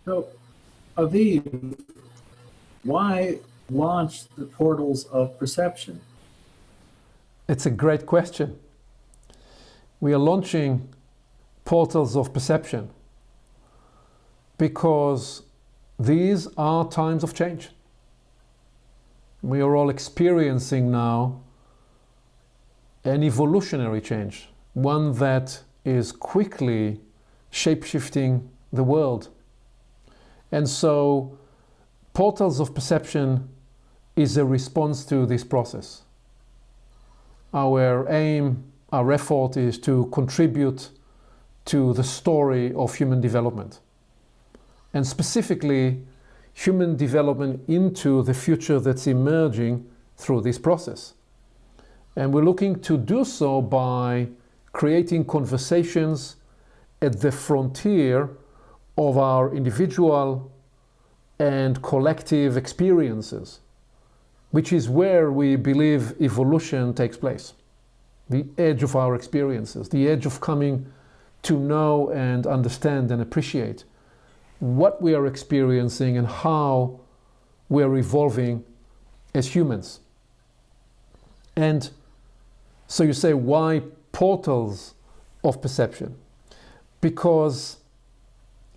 So, Aviv, why launch the portals of perception? It's a great question. We are launching portals of perception because these are times of change. We are all experiencing now an evolutionary change, one that is quickly shape-shifting the world. And so portals of perception is a response to this process. Our aim, our effort is to contribute to the story of human development, and specifically human development into the future that's emerging through this process. And we're looking to do so by creating conversations at the frontier of our individual and collective experiences, which is where we believe evolution takes place. The edge of our experiences, the edge of coming to know and understand and appreciate what we are experiencing and how we are evolving as humans. And so you say, why portals of perception? Because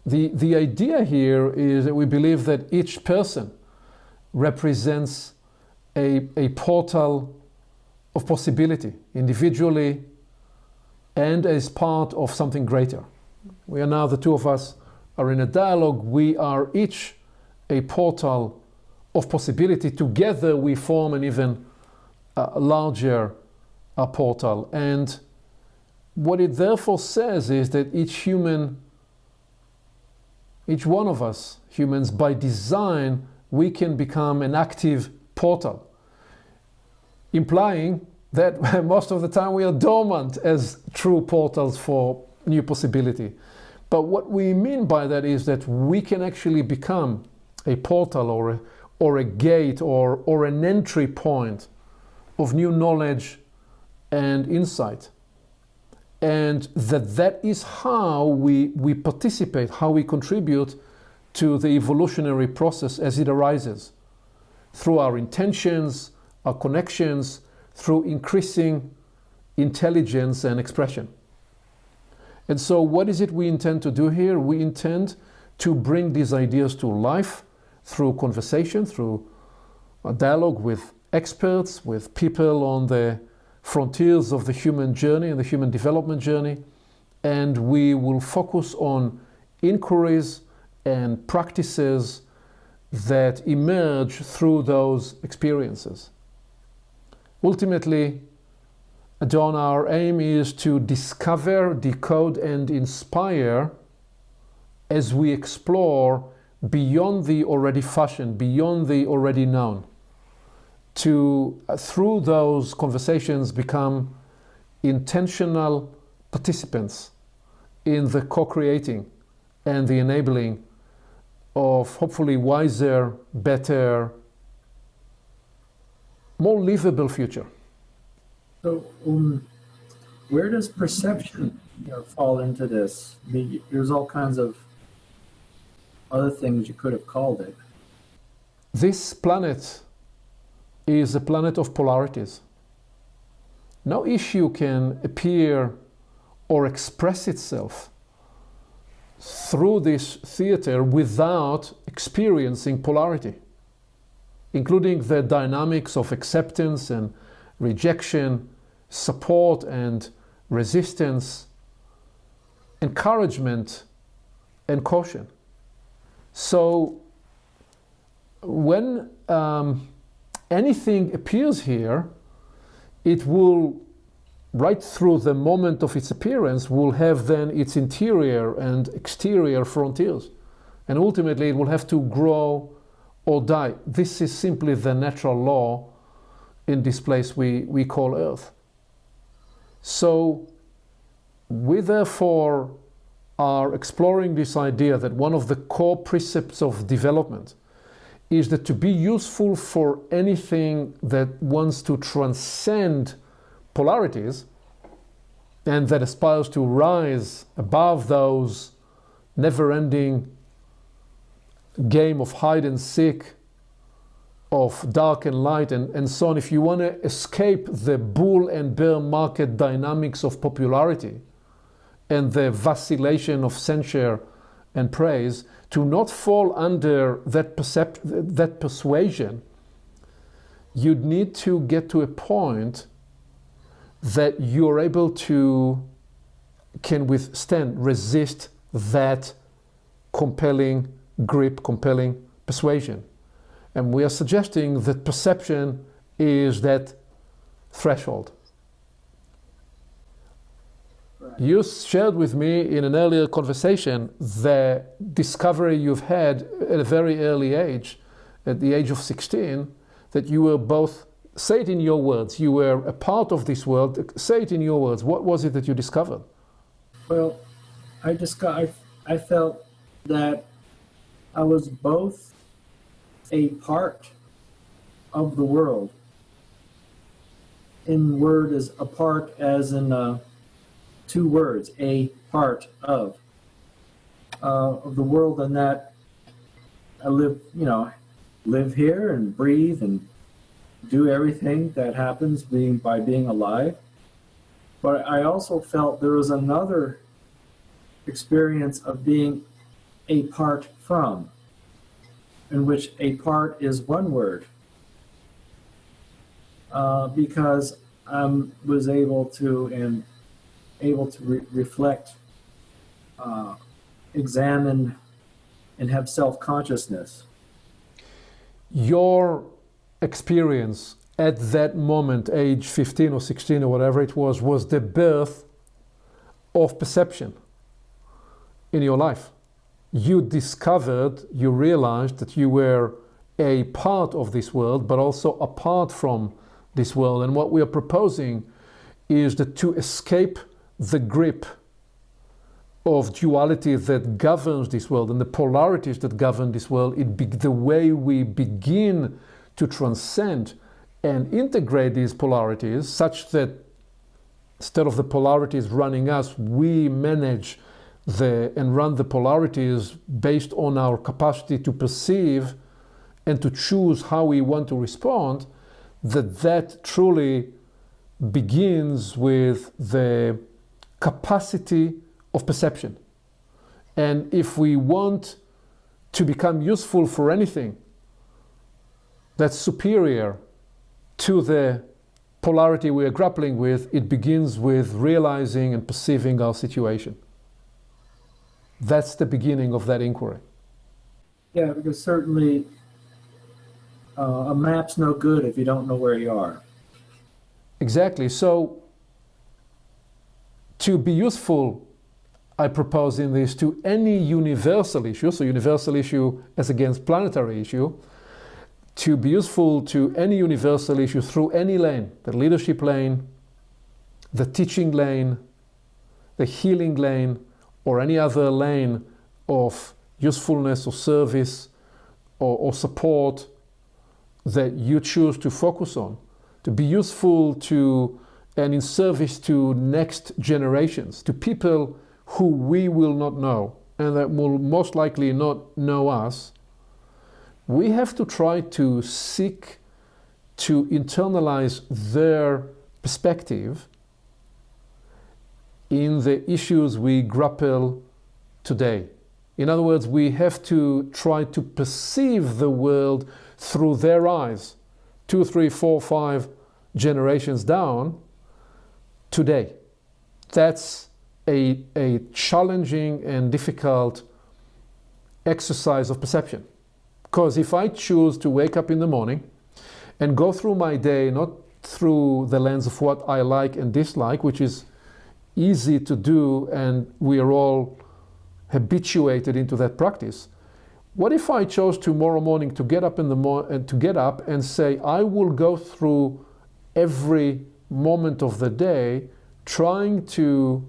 the idea here is that we believe that each person represents a portal of possibility, individually and as part of something greater. We are now, the two of us are in a dialogue. We are each a portal of possibility. Together we form an even larger portal. And what it therefore says is that each human, each one of us humans, by design, we can become an active portal, implying that most of the time we are dormant as true portals for new possibility. But what we mean by that is that we can actually become a portal or a gate or an entry point of new knowledge and insight. And that is how we participate, how we contribute to the evolutionary process as it arises, through our intentions, our connections, through increasing intelligence and expression. And so what is it we intend to do here? We intend to bring these ideas to life through conversation, through a dialogue with experts, with people on the frontiers of the human journey and the human development journey. And we will focus on inquiries and practices that emerge through those experiences. Ultimately, John, our aim is to discover, decode, and inspire as we explore beyond the already fashioned, beyond the already known, to, through those conversations, become intentional participants in the co-creating and the enabling of hopefully wiser, better, more livable future. So, where does perception, fall into this? I mean, there's all kinds of other things you could have called it. This planet is a planet of polarities. No issue can appear or express itself through this theater without experiencing polarity, including the dynamics of acceptance and rejection, support and resistance, encouragement and caution. So when anything appears here, it will, right through the moment of its appearance, will have then its interior and exterior frontiers. And ultimately it will have to grow or die. This is simply the natural law in this place we call Earth. So we therefore are exploring this idea that one of the core precepts of development is that to be useful for anything that wants to transcend polarities and that aspires to rise above those never-ending game of hide and seek, of dark and light, and so on, if you want to escape the bull and bear market dynamics of popularity and the vacillation of censure and praise, to not fall under that persuasion, you'd need to get to a point that you're able to resist that compelling grip, compelling persuasion. And we are suggesting that perception is that threshold. Right. You shared with me in an earlier conversation the discovery you've had at a very early age, at the age of 16, that you were both, say it in your words, you were a part of this world. Say it in your words. What was it that you discovered? Well, I felt that I was both a part of the world. In word is a part as in two words, a part of the world, and that I live here and breathe and do everything that happens by being alive. But I also felt there was another experience of being a part from, in which a part is one word, because I was able to reflect, examine, and have self-consciousness. Your experience at that moment, age 15 or 16 or whatever it was the birth of perception in your life. You realized that you were a part of this world, but also apart from this world. And what we are proposing is that to escape the grip of duality that governs this world and the polarities that govern this world, the way we begin to transcend and integrate these polarities such that instead of the polarities running us, we manage and run the polarities based on our capacity to perceive and to choose how we want to respond, that truly begins with the capacity of perception. And if we want to become useful for anything that's superior to the polarity we are grappling with, it begins with realizing and perceiving our situation. That's the beginning of that inquiry. Yeah, because certainly a map's no good if you don't know where you are. Exactly. So to be useful, I propose in this, to any universal issue, so universal issue as against planetary issue, to be useful to any universal issue through any lane, the leadership lane, the teaching lane, the healing lane, or any other lane of usefulness or service or support that you choose to focus on, to be useful to and in service to next generations, to people who we will not know and that will most likely not know us. We have to try to seek to internalize their perspective in the issues we grapple today. In other words, we have to try to perceive the world through their eyes, 2, 3, 4, 5 generations down today. That's a challenging and difficult exercise of perception. Because if I choose to wake up in the morning and go through my day not through the lens of what I like and dislike, which is easy to do and we are all habituated into that practice, what if I chose tomorrow morning to get up and say, I will go through every moment of the day trying to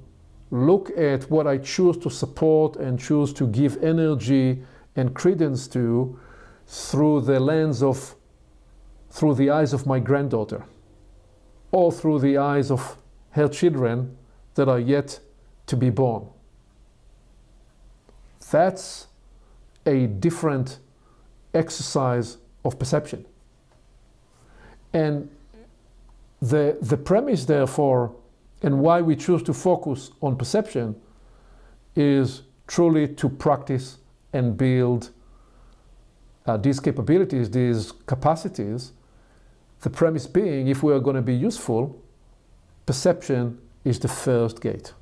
look at what I choose to support and choose to give energy and credence to through the eyes of my granddaughter, or through the eyes of her children that are yet to be born. That's a different exercise of perception. And the premise, therefore, and why we choose to focus on perception is truly to practice and build these capabilities, these capacities. The premise being, if we are going to be useful, perception is the first gate.